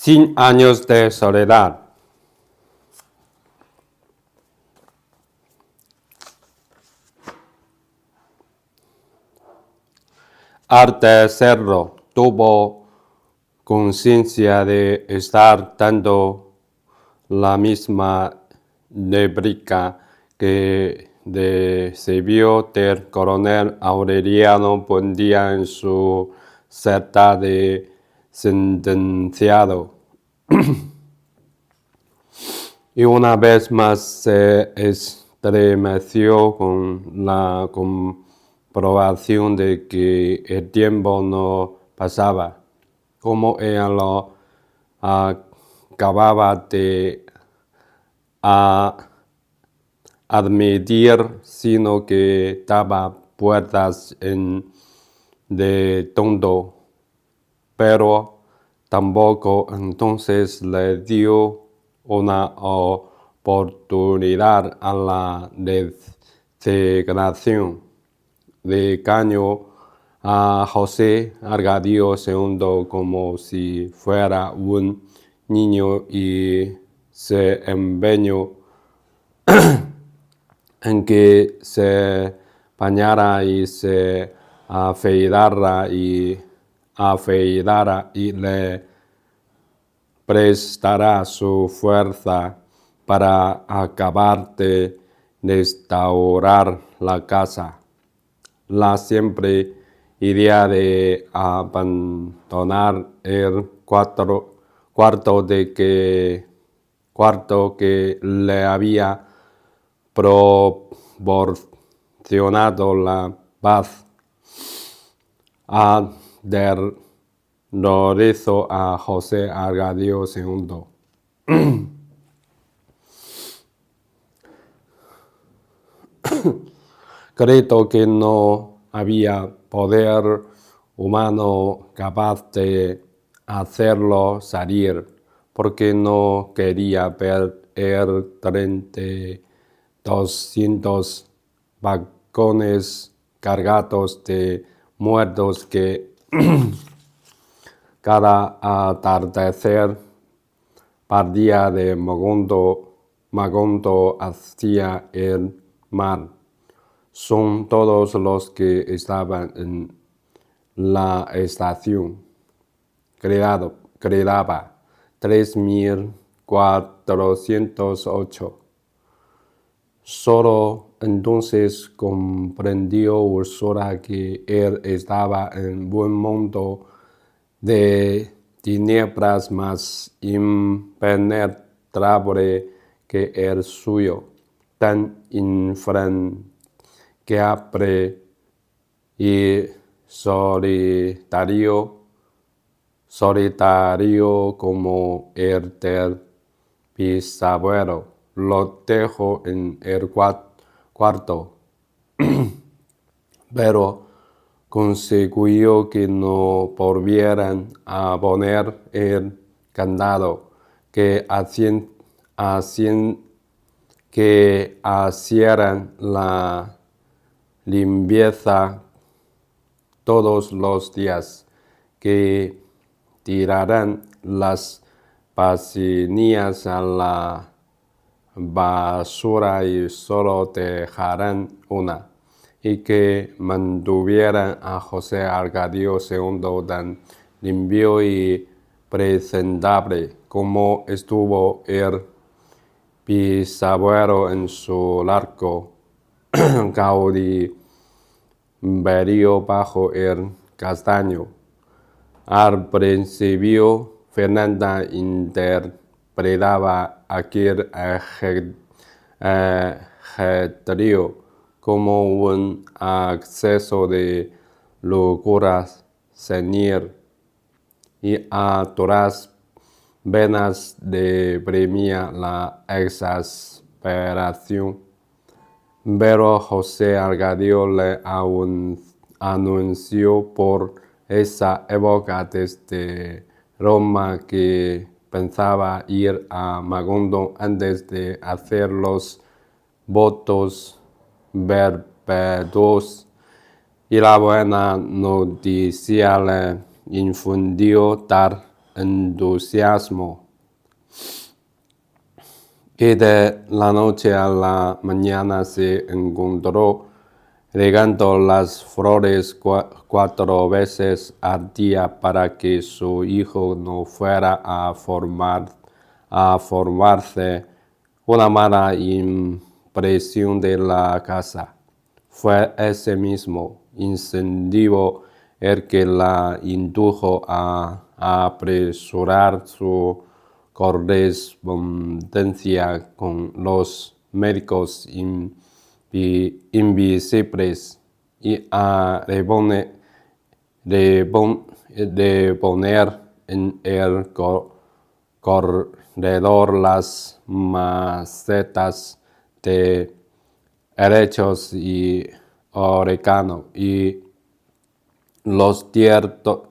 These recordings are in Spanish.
100 años de soledad. Al tercerlo, tuvo conciencia de estar dando la misma réplica que recibió del coronel Aureliano Buendía en su celda de sentenciado. Y una vez más se estremeció con la comprobación de que el tiempo no pasaba, como ella lo acababa de admitir, sino que daba vueltas en redondo, pero tampoco entonces le dio una oportunidad a la resignación. Regañó a José Arcadio II como si fuera un niño y se empeñó en que se bañara y se afeitara y le prestará su fuerza para acabar de restaurar la casa. La siempre idea de abandonar el cuarto que le había proporcionado la paz aterrorizó a José Arcadio II. Creo que no había poder humano capaz de hacerlo salir, porque no quería ver el tren de 200 vagones cargados de muertos que cada atardecer partía de Magondo hacia el mar. Son todos los que estaban en la estación. Quedaba 3.408. Solo entonces comprendió Úrsula que él estaba en un mundo de tinieblas más impenetrable que el suyo, tan infranqueable y solitario como el del bisabuelo. Lo dejó en el cuarto, pero consiguió que no volvieran a poner el candado, que hicieran la limpieza todos los días, que tiraran las vasillas a la basura y solo dejarán una, y que mantuvieran a José Arcadio II tan limpio y presentable como estuvo el bisabuelo en su largo cautiverio bajo el castaño. Al principio, Fernanda interpretaba aquel ajetrío como un acceso de locura senil, y a todas venas deprimía la exasperación. Pero José Arcadio le anunció por esa época desde Roma que pensaba ir a Magondo antes de hacer los votos perpetuos, y la buena noticia le infundió tal entusiasmo, que de la noche a la mañana se encontró regando las flores 4 veces al día para que su hijo no fuera a formarse una mala impresión de la casa. Fue ese mismo incentivo el que la indujo a apresurar su correspondencia con los médicos invisibles y a poner en el corredor las macetas de helechos y orégano y los tiestos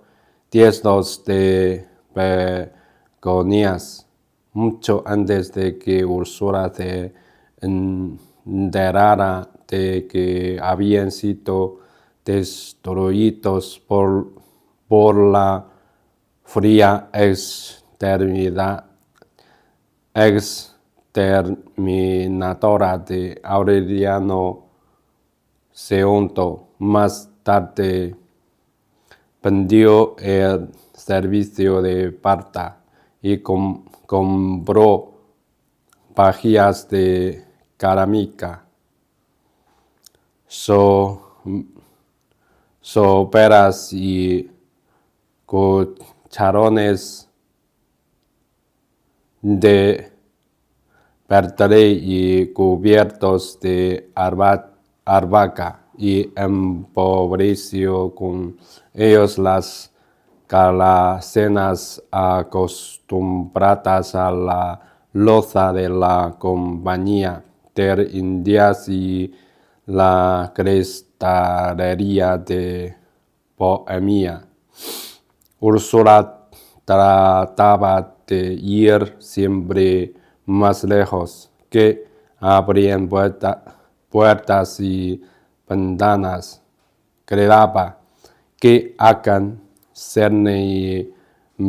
de begonias, mucho antes de que Úrsula se enterara de que habían sido destruidos por la fría exterminadora de Aureliano II. Más tarde vendió el servicio de parta y compró vajillas de cerámica, soperas y cucharones de bertellé y cubiertos de albahaca, y empobreció con ellos las almacenas acostumbradas a la loza de la Compañía de Indias y la cristalería de Bohemia. Úrsula trataba de ir siempre más lejos, que abrían puertas y ventanas. Creaba que hagan carne y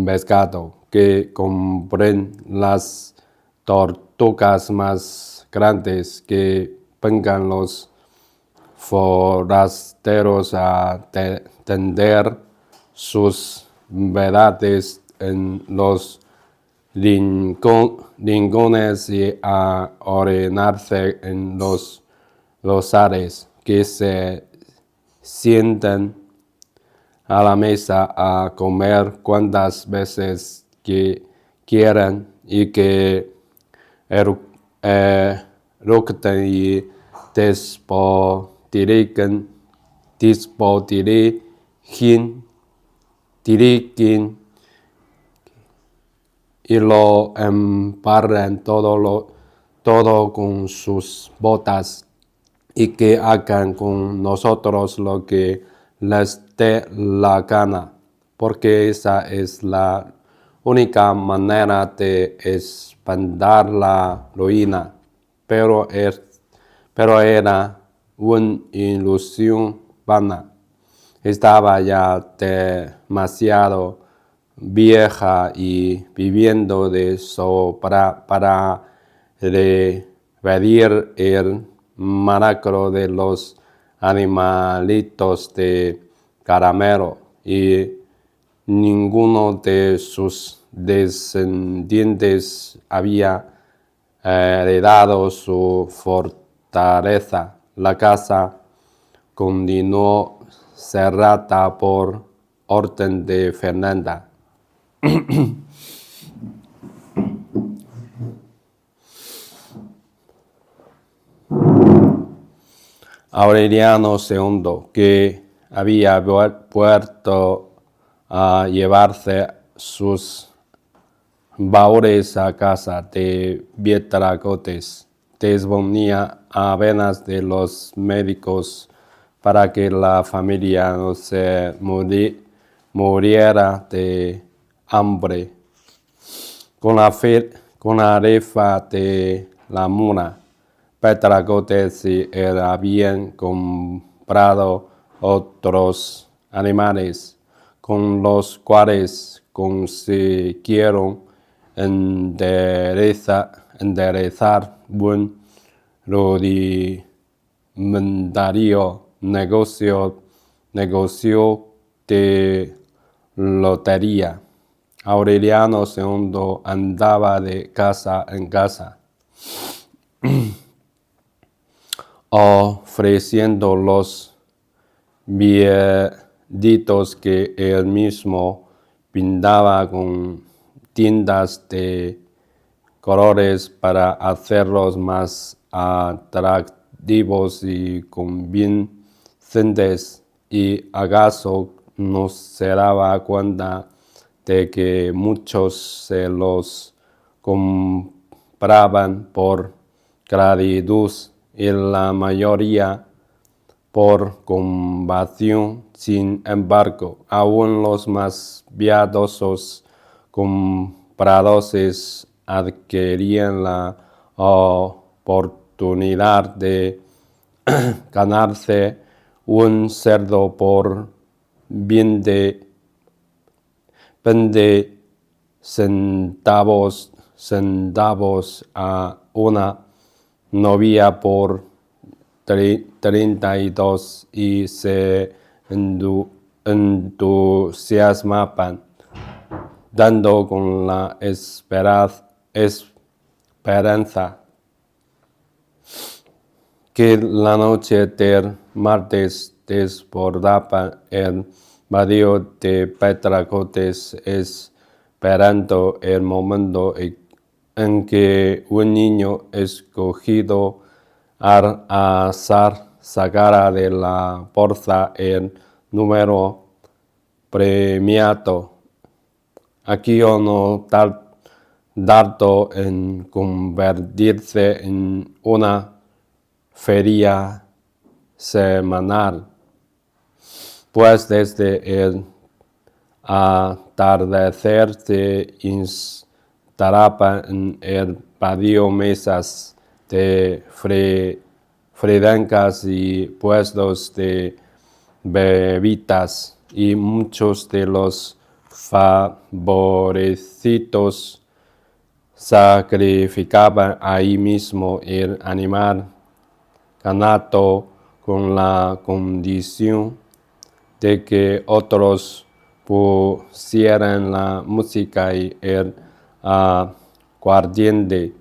pescado, que compren las tortugas más grandes, que vengan los forasteros a tender sus verdades en los rincones y a orinarse en los rosales, que se sienten a la mesa a comer cuantas veces que quieran y que eructen y despotriquen y lo embarren todo con sus botas, y que hagan con nosotros lo que les dé la gana, porque esa es la única manera de espantar la ruina. Pero era una ilusión vana. Estaba ya demasiado vieja y viviendo de sobra para repetir el milagro de los animalitos de caramelo, y ninguno de sus descendientes había heredado su fortaleza. La casa continuó cerrada por orden de Fernanda. Aureliano II, que había vuelto a llevarse sus baúles a casa de Pietracotes, disponía apenas de los médicos para que la familia no se muriera de hambre. Con la rifa de la mula, Pietracotes y él habían comprado otros animales, con los cuales consiguieron enderezar buen rudimentario negocio de lotería. Aureliano II andaba de casa en casa, ofreciendo los billetitos que él mismo pintaba con tintas de colores para hacerlos más atractivos y convincentes, y acaso no se daba cuenta de que muchos se los compraban por gratitud y la mayoría por compasión. Sin embargo, aún los más piadosos compradores adquirían la oportunidad de ganarse un cerdo por 20 centavos a una novia por 32 y se entusiasmaban, dando con la esperanza que la noche del martes desbordaba el barrio de Petracotes, esperando el momento en que un niño escogido al azar sacara de la bolsa el número premiado. Aquí o no tardó en convertirse en una feria semanal, pues desde el atardecer se instalaban en el patio mesas de fridancas y puestos de bebidas, y muchos de los favorecidos sacrificaban ahí mismo el animal ganado con la condición de que otros pusieran la música y el aguardiente,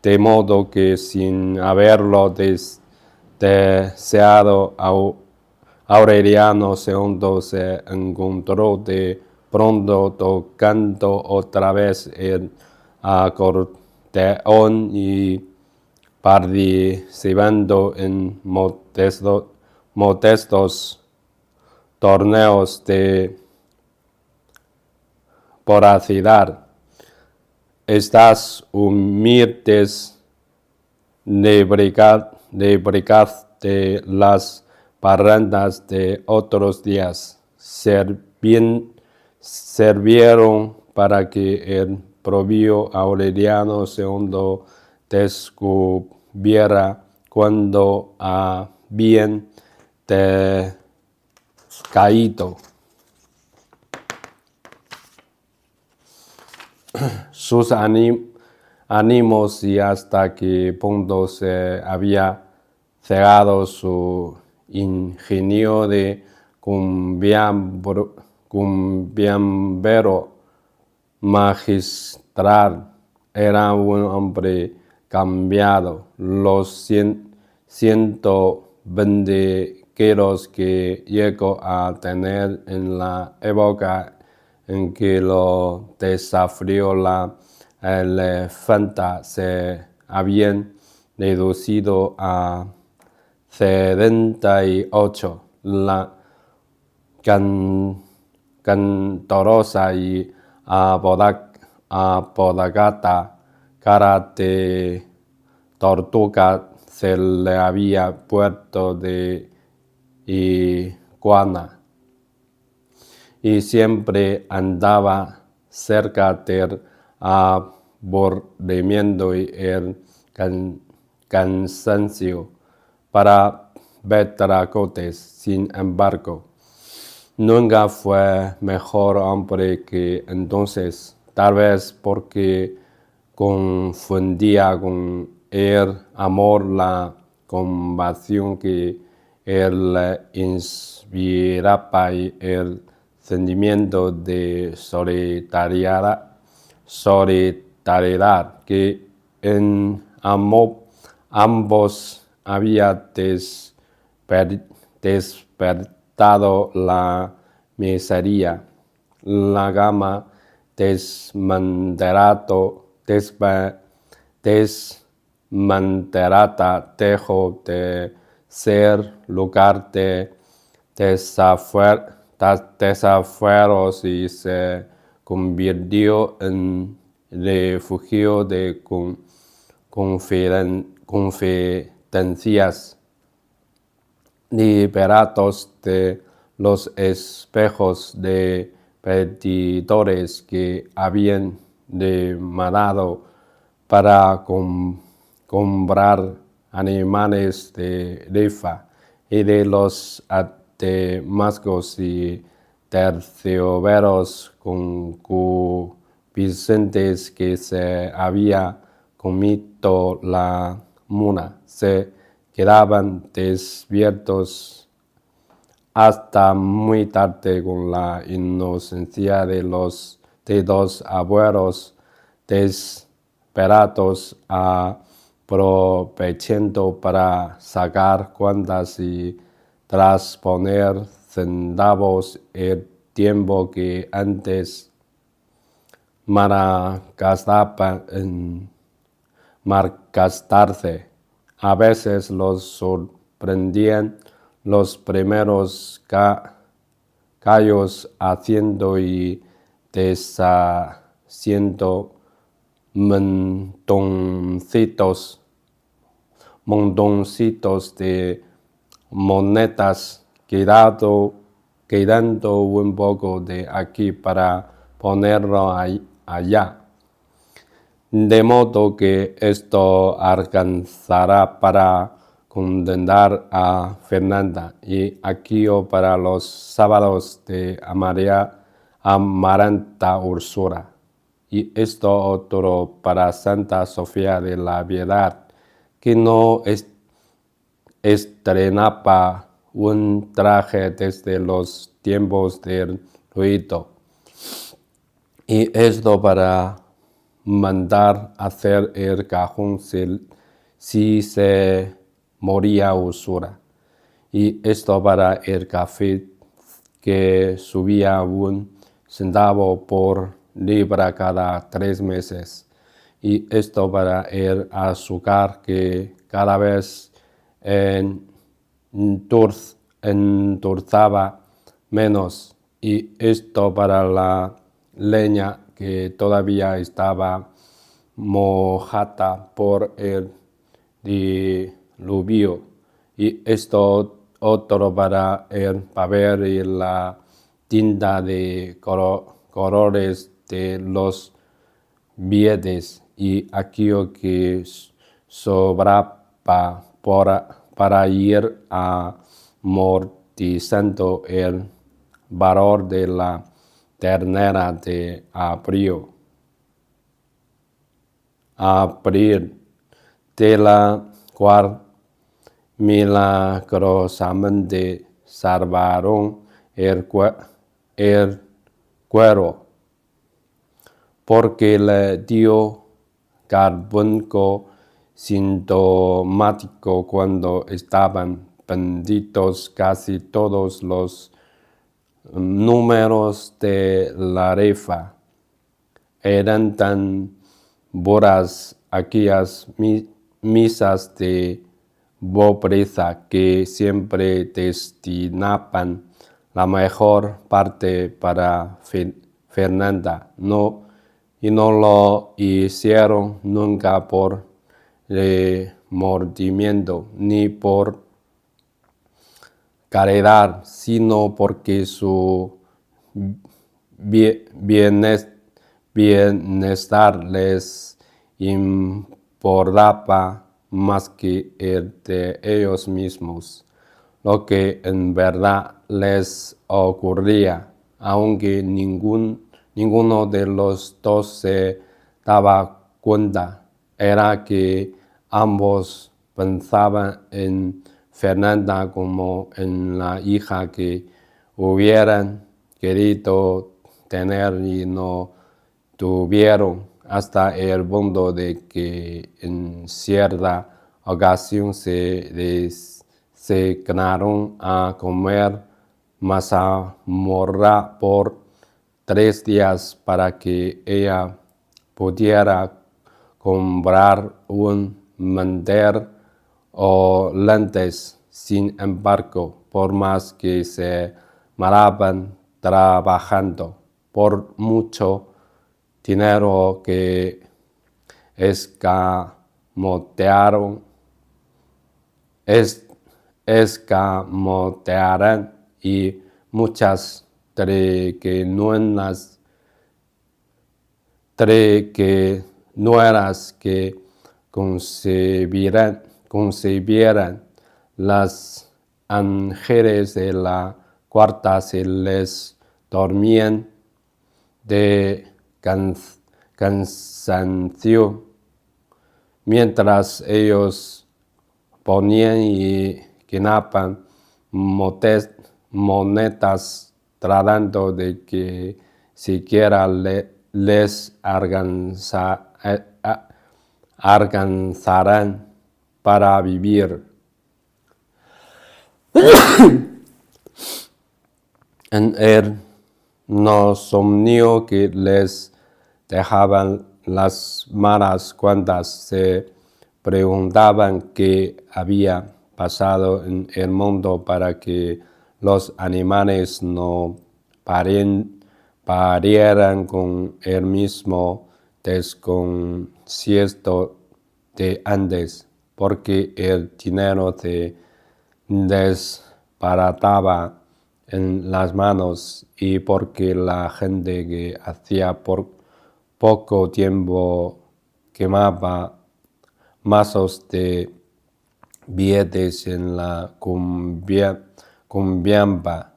de modo que sin haberlo deseado, Aureliano II se encontró de pronto tocando otra vez el acordeón y participando en modestos torneos de voracidad. Estas humildes rubricas de las parrandas de otros días sirvieron para que el propio Aureliano II descubriera cuando habían decaído sus ánimos y hasta qué punto se había cegado su ingenio de cumbiambero magistral. Era un hombre cambiado. Los 120 kilos que llegó a tener en la época en que lo desafió la elefanta se habían reducido a 78. La cantorosa y apodagata cara de tortuga se le había puesto de iguana, y siempre andaba cerca del aburrimiento y el cansancio. Para Petracotes, sin embargo, nunca fue mejor hombre que entonces, tal vez porque confundía con el amor la compasión que él le inspiraba y el sentimiento de solidaridad que en ambos había despertado la miseria, la gama desmantelada dejó de ser lugar de desafueros y se convirtió en refugio de confidencias, liberados de los espejos de pedidores que habían demandado para comprar animales de rifa y de los atemascos y tercioveros concupiscentes que se había comido la muna, se quedaban despiertos hasta muy tarde con la inocencia de los dos abuelos desesperados, aprovechando para sacar cuentas y trasponer centavos el tiempo que antes malgastaban en malgastarse. A veces los sorprendían los primeros callos haciendo y deshaciendo montoncitos de monedas, quedando un poco de aquí para ponerlo allá. De modo que esto alcanzará para condenar a Fernanda y Aquillo para los sábados de Amaranta Úrsula, y esto otro para Santa Sofía de la Piedad, que no estrenaba un traje desde los tiempos del ruido, y esto para mandar hacer el cajón si se moría Úrsula, y esto para el café que subía 1 centavo por libra cada 3 meses, y esto para el azúcar que cada vez endulzaba menos, y esto para la leña que todavía estaba mojada por el diluvio, y esto otro para el papel y la tinta de colores de los billetes, y aquello que sobraba para ir amortizando el valor de la ternera de abril, de la cual milagrosamente salvaron el cuero, porque le dio carbunco sintomático cuando estaban vendidos casi todos los números de la rifa. Eran tan buenas aquellas misas de pobreza que siempre destinaban la mejor parte para Fernanda, y no lo hicieron nunca por remordimiento ni por caridad, sino porque su bienestar les importaba más que el de ellos mismos. lo que en verdad les ocurría, aunque ninguno de los dos se daba cuenta, era que ambos pensaban en Fernanda como en la hija que hubieran querido tener y no tuvieron, hasta el punto de que en cierta ocasión se designaron a comer mazamorra por 3 días para que ella pudiera comprar un mantel o lentes. Sin embargo, por más que se maraban trabajando, por mucho dinero que escamotearon, escamotearan y muchas triquiñuelas que concebieran las ángeles de la cuarta se les dormían de cansancio, mientras ellos ponían y quinapan monedas tratando de que siquiera les alcanzaran para vivir. En el insomnio que les dejaban las malas cuentas, se preguntaban qué había pasado en el mundo para que los animales no parieran con el mismo desconcierto de antes, porque el dinero se desbarataba en las manos y porque la gente que hacía por poco tiempo quemaba mazos de billetes en la cumbiamba,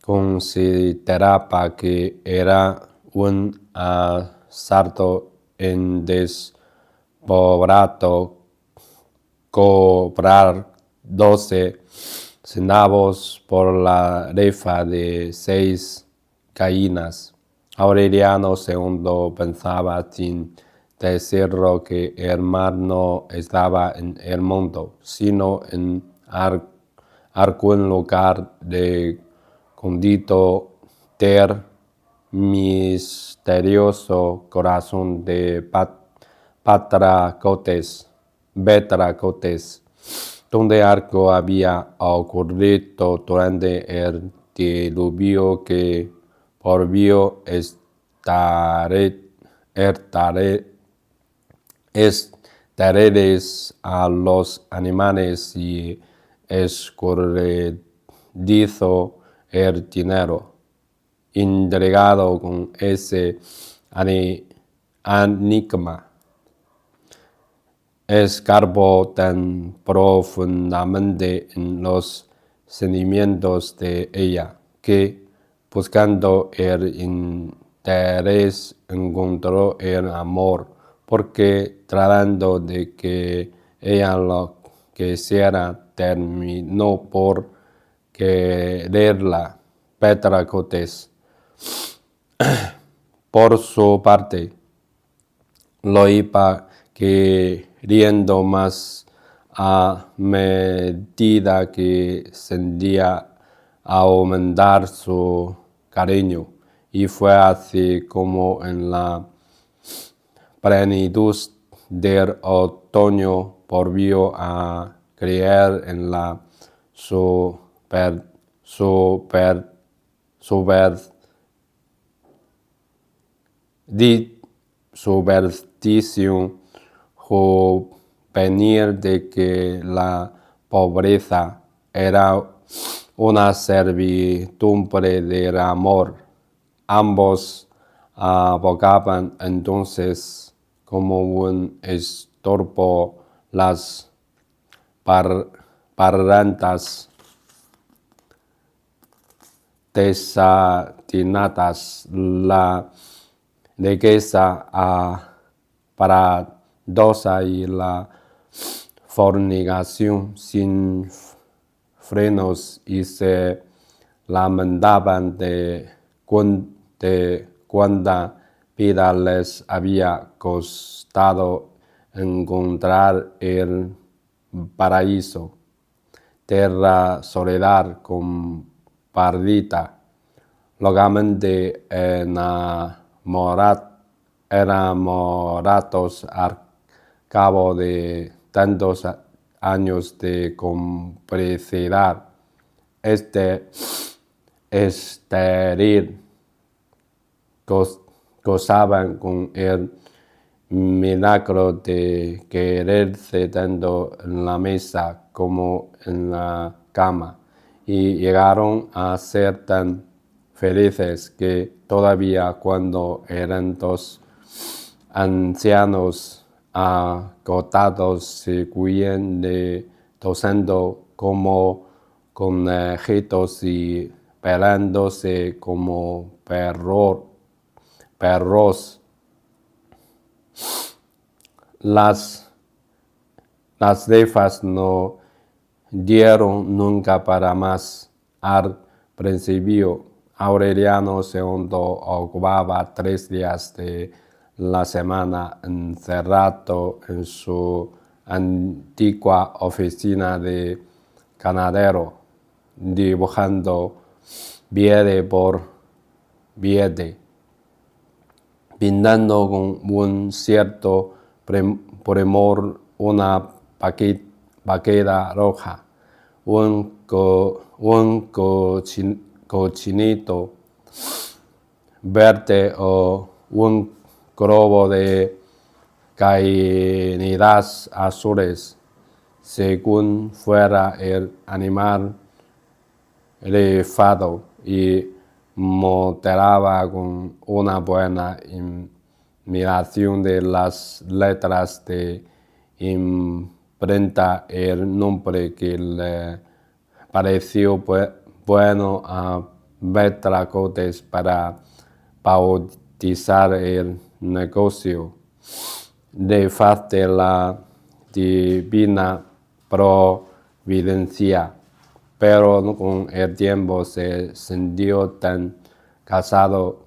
consideraba que era un asalto en despoblado cobrar 12 centavos por la rifa de 6 gallinas. Aureliano II pensaba sin decirlo que el mal no estaba en el mundo, sino en algún lugar recóndito del misterioso corazón de Betracotes, donde algo había ocurrido durante el diluvio que volvió estériles a los animales y escurridizo el dinero. Intrigado con ese enigma, escarbó tan profundamente en los sentimientos de ella, que, buscando el interés, encontró el amor, porque tratando de que ella lo quisiera, terminó por quererla. Betracotes, por su parte, lo iba queriendo más a medida que sentía aumentar su cariño, y fue así como en la plenitud del otoño volvió a creer en la superstición juvenil de que la pobreza era una servidumbre del amor. Ambos abogaban entonces como un estorbo las parrantas desatinadas, la riqueza paradosa y la fornicación sin frenos, y se lamentaban de cuánta vida les había costado encontrar el paraíso, tierra soledad compartida, locamente enamorados al cabo de tantos años de complicidad estéril, gozaban con el milagro de quererse tanto en la mesa como en la cama, y llegaron a ser tan felices que todavía cuando eran dos ancianos agotados seguían tosando como conejitos y pelándose como perros. Las cifras no dieron nunca para más. Al principio, Aureliano II ocupaba 3 días de la semana encerrado en su antigua oficina de ganadero, dibujando viede por viede, pintando con un cierto primor una vaquera roja, un cochinito verde o un globo de caídas azules, según fuera el animal elevado, y modelaba con una buena imitación de las letras de imprenta el nombre que le pareció bueno a Betracotes para bautizar el negocio. De faz de la divina providencia, pero con el tiempo se sintió tan cansado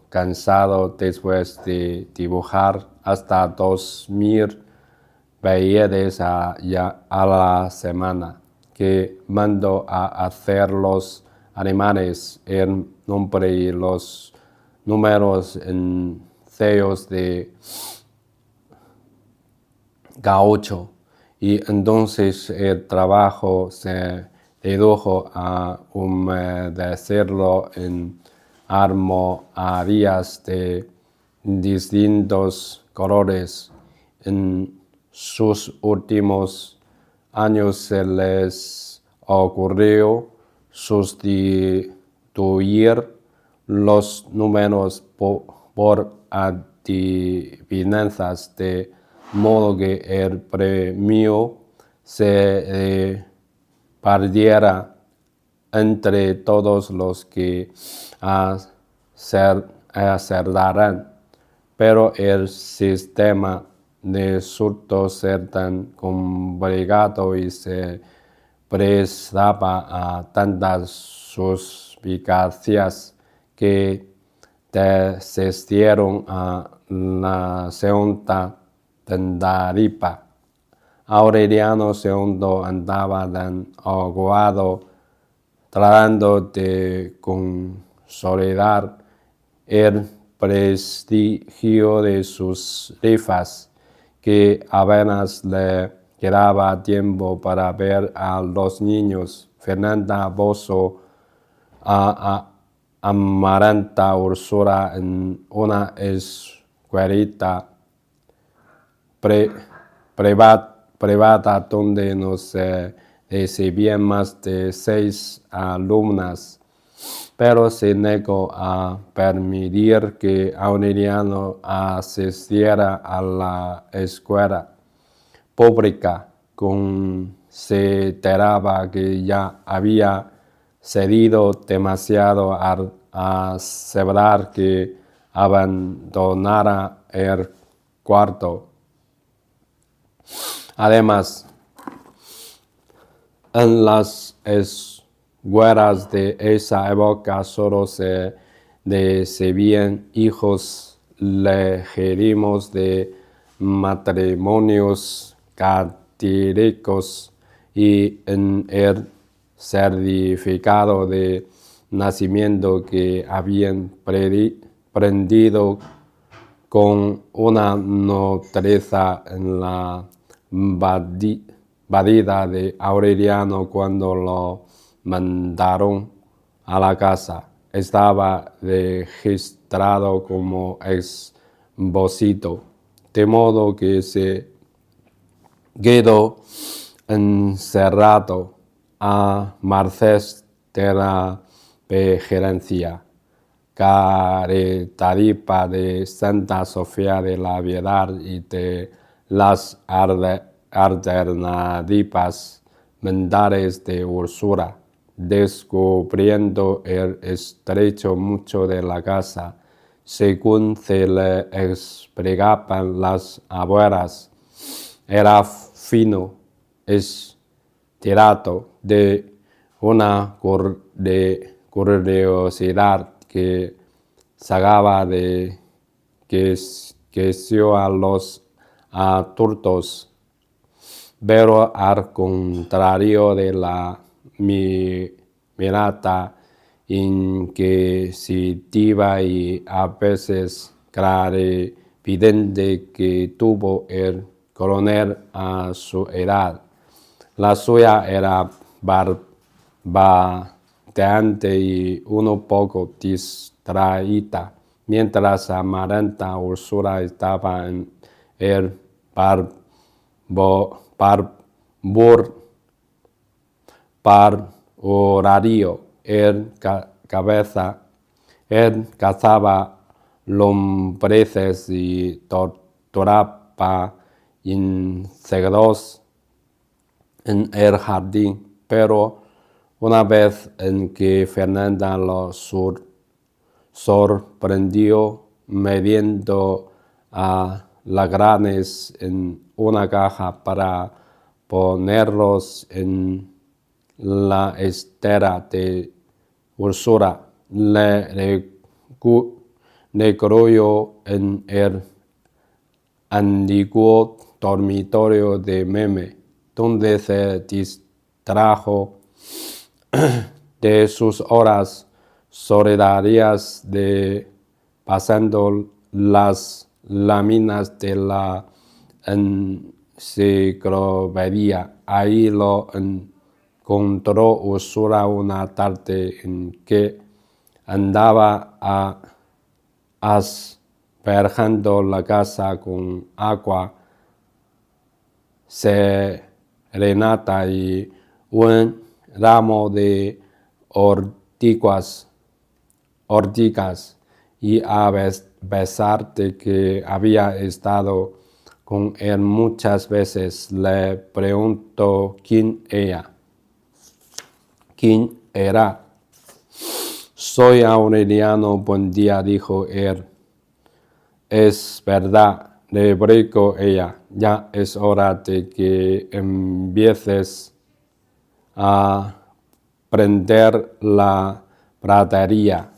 después de dibujar hasta 2000 billetes a la semana, que mandó a hacer los animales, el nombre y los números en sellos de gaucho, y entonces el trabajo se redujo a humedecerlo en almohadillas de distintos colores. En sus últimos años se les ocurrió sustituir los números por adivinanzas, de modo que el premio se repartiera entre todos los que acertaran. Pero el sistema resultó ser tan complicado y se prestaba a tantas suspicacias que desistieron a la segunda tentativa. Aureliano II andaba tan ocupado tratando de consolidar el prestigio de sus rifas, que apenas le quedaba tiempo para ver a los niños Fernanda, Bozo, Amaranta, Úrsula en una escuelita privada donde no se recibían más de 6 alumnas, pero se negó a permitir que Aureliano asistiera a la escuela pública, se enteraba que ya había cedido demasiado al aseverar que abandonara el cuarto. Además, en las escuelas de esa época solo se recibían hijos legítimos de matrimonios católicos y en el certificado de nacimiento que habían prendido con una nodriza en la badida de Aureliano cuando lo mandaron a la casa. Estaba registrado como expósito, de modo que se quedó encerrado a merced de la vigilancia caritativa de Santa Sofía de la Piedad y de las alternativas mentales de Úrsula, descubriendo el estrecho mucho de la casa, según se le explicaban las abuelas. Era fino, estirado, de una curiosidad que sacaba de quicio a los adultos, pero al contrario de la mirada inquisitiva y a veces clarividente que tuvo el coronel a su edad. La suya era barbateante y un poco distraída, mientras amaranta Úrsula estaba en el horario. Él cazaba lombrices y torturaba insectos en el jardín, pero una vez en que Fernanda lo sorprendió metiendo alacranes en una caja para ponerlos en la estera de Úrsula, le recluyó en el antiguo dormitorio de Meme, donde se distrajo de sus horas solitarias de pasando las láminas de la enciclopedia. Ahí lo encontró Úrsula una tarde en que andaba asperjando la casa con agua serenata y un ramo de ortigas, y a pesar de que había estado con él muchas veces, le preguntó quién era. Soy Aureliano Buendía, dijo él. Es verdad, replicó ella, ya es hora de que empieces a prender la pradería.